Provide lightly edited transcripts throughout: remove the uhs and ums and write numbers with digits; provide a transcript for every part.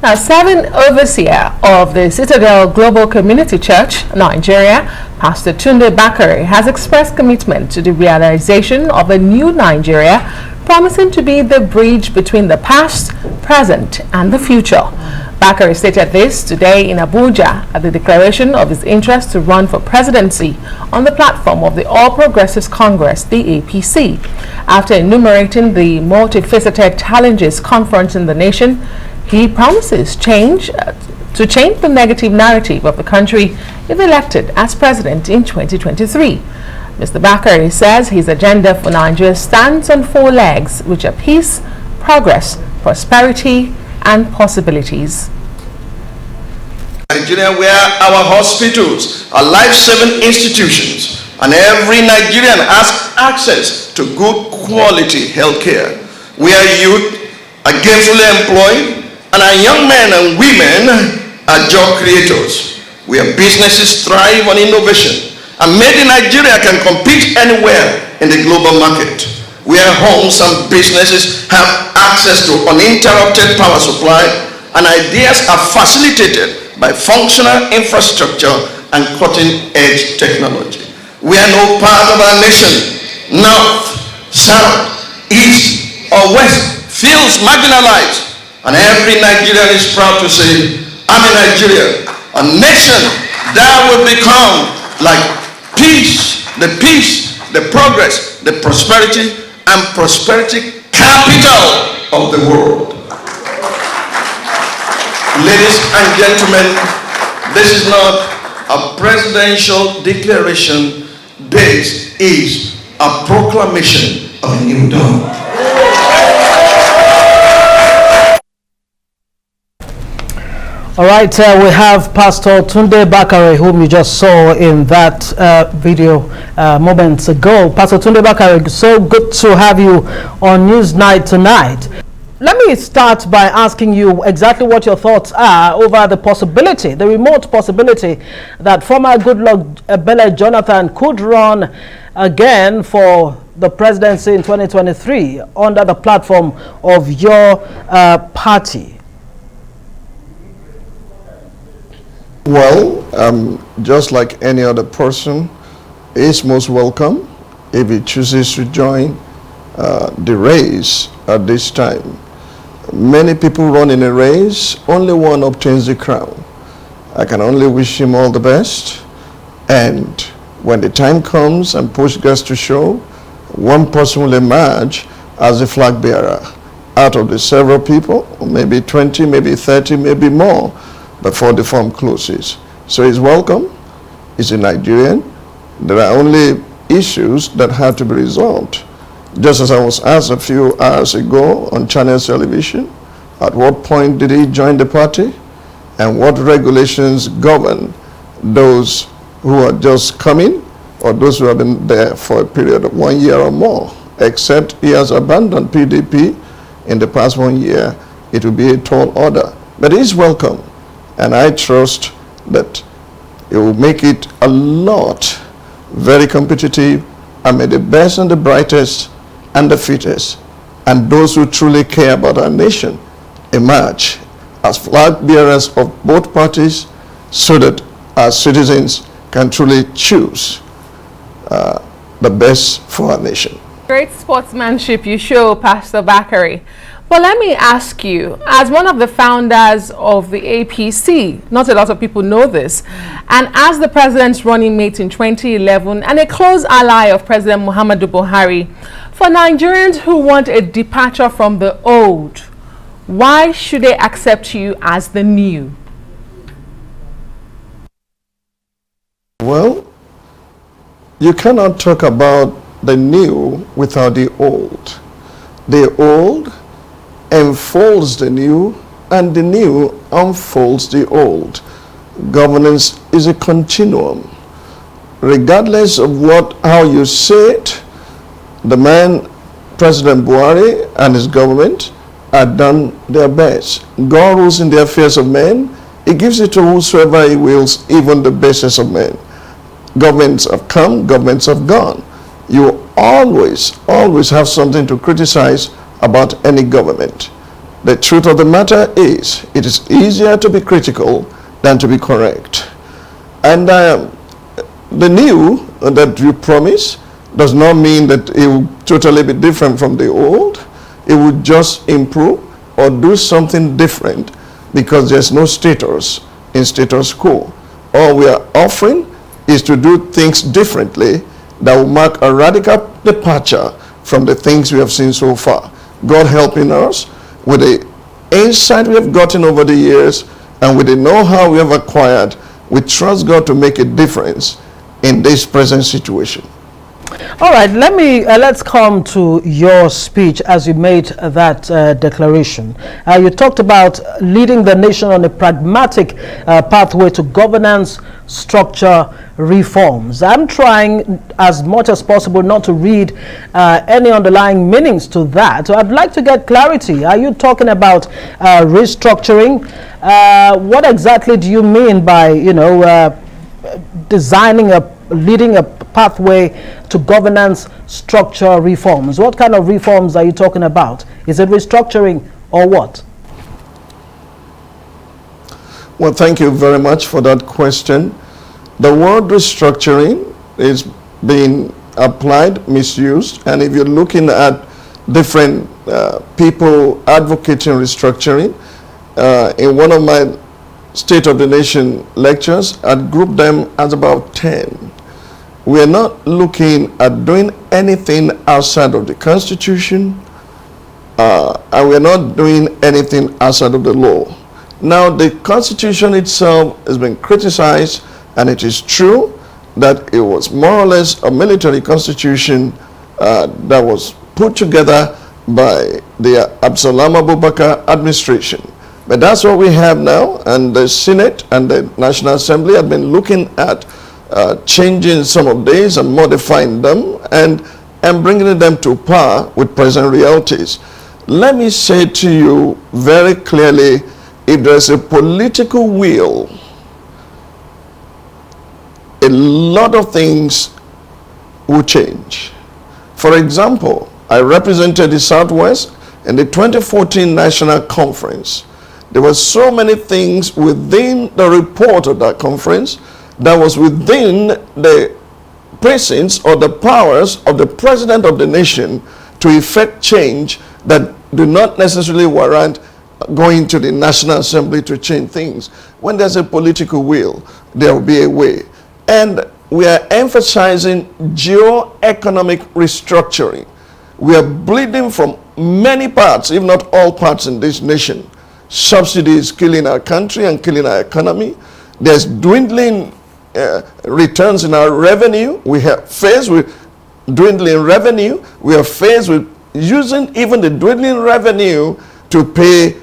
Now, serving overseer of the Citadel Global Community Church, Nigeria, Pastor Tunde Bakare, has expressed commitment to the realization of a new Nigeria, promising to be the bridge between the past, present, and the future. Bakare stated this today in Abuja at the declaration of his interest to run for presidency on the platform of the All Progressives Congress, the APC. After enumerating the multifaceted challenges confronting the nation, he promises to change the negative narrative of the country if elected as president in 2023. Mr. Bakare says his agenda for Nigeria stands on 4 legs, which are peace, progress, prosperity, and possibilities. Nigeria, where our hospitals are life-saving institutions and every Nigerian has access to good quality health care, where youth are gainfully employed and our young men and women are job creators, where businesses thrive on innovation and made in Nigeria can compete anywhere in the global market, where homes and businesses have access to uninterrupted power supply and ideas are facilitated by functional infrastructure and cutting-edge technology. We are no part of our nation, north, south, east, or west, feels marginalized, and every Nigerian is proud to say, I'm a Nigeria, a nation that will become like peace, the progress, the prosperity, and prosperity capital of the world. Ladies and gentlemen, this is not a presidential declaration. This is a proclamation of a new dawn. All right, we have Pastor Tunde Bakare, whom you just saw in that video moments ago. Pastor Tunde Bakare, so good to have you on Newsnight tonight. Let me start by asking you exactly what your thoughts are over the possibility, the remote possibility, that former Goodluck Ebele Jonathan could run again for the presidency in 2023 under the platform of your party. Well, just like any other person, is most welcome if he chooses to join the race at this time. Many people run in a race, only one obtains the crown. I can only wish him all the best, and when the time comes and push gets to show, one person will emerge as the flag bearer out of the several people, or maybe 20, maybe 30, maybe more, before the form closes. So he's welcome. He's a Nigerian. There are only issues that have to be resolved. Just as I was asked a few hours ago on Channels Television, at what point did he join the party and what regulations govern those who are just coming or those who have been there for a period of 1 year or more, except he has abandoned PDP in the past 1 year. It will be a tall order, but he's welcome. And I trust that it will make it a lot very competitive, and may the best and the brightest and the fittest and those who truly care about our nation emerge as flag bearers of both parties, so that our citizens can truly choose the best for our nation. Great sportsmanship you show, Pastor Bakare. But let me ask you, as one of the founders of the APC, not a lot of people know this, and as the president's running mate in 2011 and a close ally of President Muhammadu Buhari, for Nigerians who want a departure from the old, why should they accept you as the new? Well, you cannot talk about the new without the old. The old enfolds the new, and the new unfolds the old. Governance is a continuum. Regardless of how you say it, the man, President Buhari and his government, have done their best. God rules in the affairs of men. He gives it to whosoever he wills, even the basest of men. Governments have come, governments have gone. You always have something to criticize about any government. The truth of the matter is, it is easier to be critical than to be correct. And the new that you promise does not mean that it will totally be different from the old. It will just improve or do something different, because there's no status in status quo. All we are offering is to do things differently that will mark a radical departure from the things we have seen so far. God helping us with the insight we have gotten over the years and with the know-how we have acquired, we trust God to make a difference in this present situation. All right, let's come to your speech as you made that declaration. You talked about leading the nation on a pragmatic pathway to governance structure reforms. I'm trying as much as possible not to read any underlying meanings to that. So I'd like to get clarity. Are you talking about restructuring? What exactly do you mean by, leading a pathway to governance structure reforms? What kind of reforms are you talking about? Is it restructuring or what? Well, thank you very much for that question. The word restructuring is being applied, misused, and if you're looking at different people advocating restructuring, in one of my State of the Nation lectures, I'd group them as about 10. We are not looking at doing anything outside of the Constitution, and we are not doing anything outside of the law. Now, the Constitution itself has been criticized, and it is true that it was more or less a military constitution that was put together by the Absalom Abubakar administration. But that's what we have now, and the Senate and the National Assembly have been looking at changing some of these and modifying them and bringing them to par with present realities. Let me say to you very clearly, if there's a political will, a lot of things will change. For example, I represented the Southwest in the 2014 National Conference. There were so many things within the report of that conference that was within the precincts or the powers of the president of the nation to effect change that do not necessarily warrant going to the National Assembly to change things. When there's a political will, there will be a way. And we are emphasizing geo-economic restructuring. We are bleeding from many parts, if not all parts in this nation. Subsidies killing our country and killing our economy. There's dwindling returns in our revenue. We are faced with dwindling revenue. We are faced with using even the dwindling revenue to pay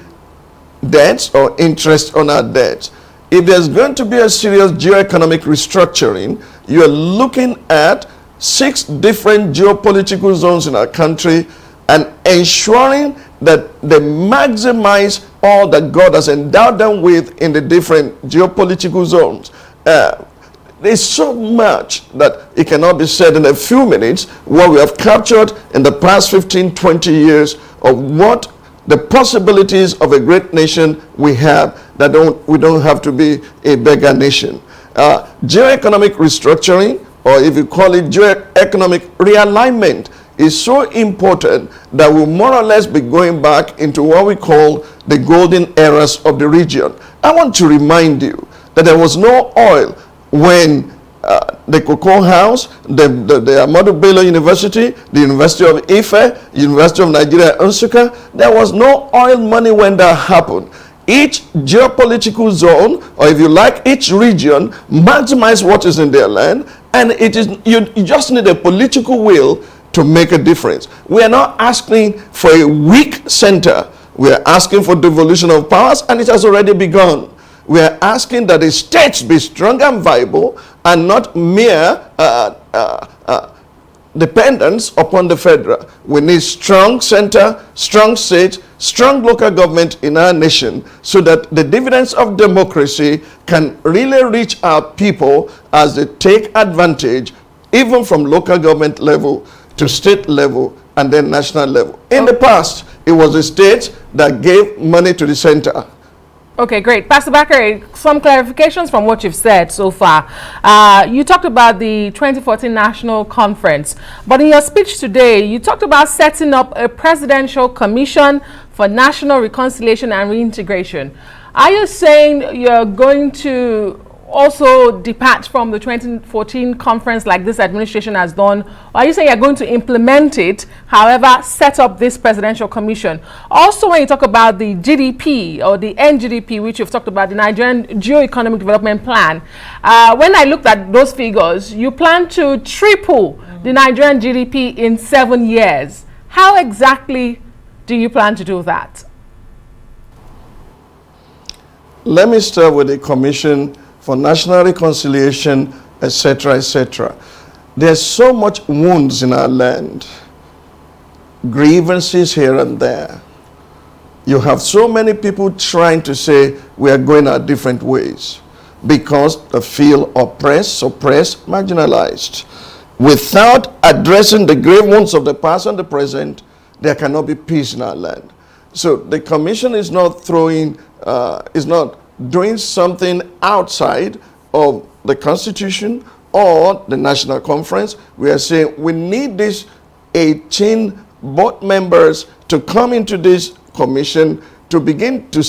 debts or interest on our debts. If there's going to be a serious geoeconomic restructuring, you are looking at 6 different geopolitical zones in our country and ensuring that they maximize all that God has endowed them with in the different geopolitical zones. There's so much that it cannot be said in a few minutes what we have captured in the past 15, 20 years of what the possibilities of a great nation we have, that we don't have to be a beggar nation. Geoeconomic restructuring, or if you call it geoeconomic realignment, is so important that we'll more or less be going back into what we call the golden eras of the region. I want to remind you that there was no oil when the Cocoa House, the Ahmadu Bello University, the University of Ife, University of Nigeria, Nsukka, there was no oil money when that happened. Each geopolitical zone, or if you like, each region, maximize what is in their land, and it is you just need a political will to make a difference. We are not asking for a weak center. We are asking for devolution of powers, and it has already begun. We are asking that the states be strong and viable and not mere dependence upon the federal. We need strong center, strong state, strong local government in our nation so that the dividends of democracy can really reach our people as they take advantage even from local government level to state level and then national level. In the past, it was the states that gave money to the center. Okay, great. Pastor Bakare, some clarifications from what you've said so far. You talked about the 2014 National Conference, but in your speech today, you talked about setting up a presidential commission for national reconciliation and reintegration. Are you saying you're going to also depart from the 2014 conference like this administration has done? Or are you saying you're going to implement it, however, set up this presidential commission? Also, when you talk about the GDP or the NGDP, which you've talked about, the Nigerian Geo-Economic Development Plan, when I looked at those figures, you plan to triple the Nigerian GDP in 7 years. How exactly do you plan to do that? Let me start with the Commission for National Reconciliation, etc., etc. There's so much wounds in our land, grievances here and there. You have so many people trying to say we are going our different ways because they feel oppressed, suppressed, marginalized. Without addressing the grave wounds of the past and the present, there cannot be peace in our land. So the Commission is not doing something outside of the Constitution or the National Conference. We are saying we need these 18 board members to come into this commission to begin to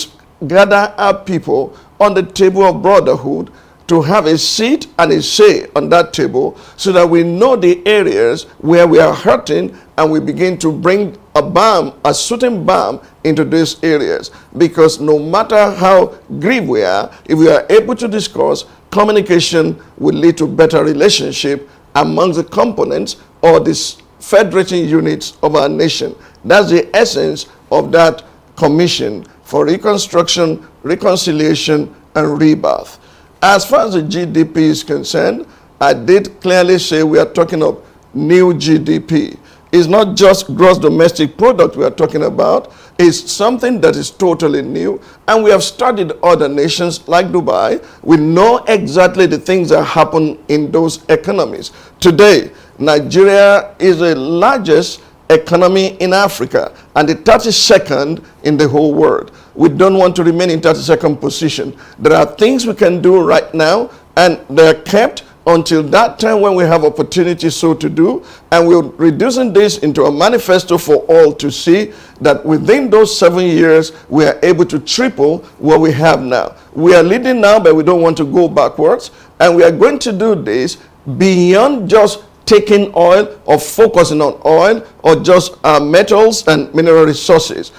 gather our people on the table of brotherhood, to have a seat and a say on that table so that we know the areas where we are hurting and we begin to bring a certain balm into these areas. Because no matter how grieved we are, if we are able to discuss, communication will lead to better relationship amongst the components or the federating units of our nation. That's the essence of that commission for reconstruction, reconciliation, and rebirth. As far as the GDP is concerned, I did clearly say we are talking of new GDP. It's not just gross domestic product we are talking about. It's something that is totally new. And we have studied other nations like Dubai. We know exactly the things that happen in those economies. Today, Nigeria is the largest economy in Africa and the 32nd in the whole world. We don't want to remain in 32nd position. There are things we can do right now, and they're kept until that time when we have opportunity so to do, and we're reducing this into a manifesto for all to see that within those 7 years we are able to triple what we have now. We are leading now, but we don't want to go backwards, and we are going to do this beyond just taking oil or focusing on oil or just metals and mineral resources.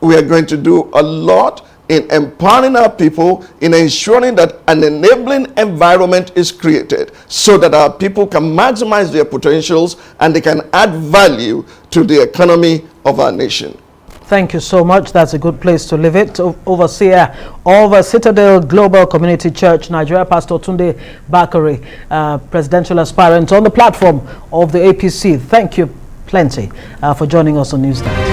We are going to do a lot in empowering our people, in ensuring that an enabling environment is created so that our people can maximize their potentials and they can add value to the economy of our nation. Thank you so much. That's a good place to leave it. Overseer of Citadel Global Community Church, Nigeria, Pastor Tunde Bakare, presidential aspirant on the platform of the APC. Thank you plenty for joining us on Newsday.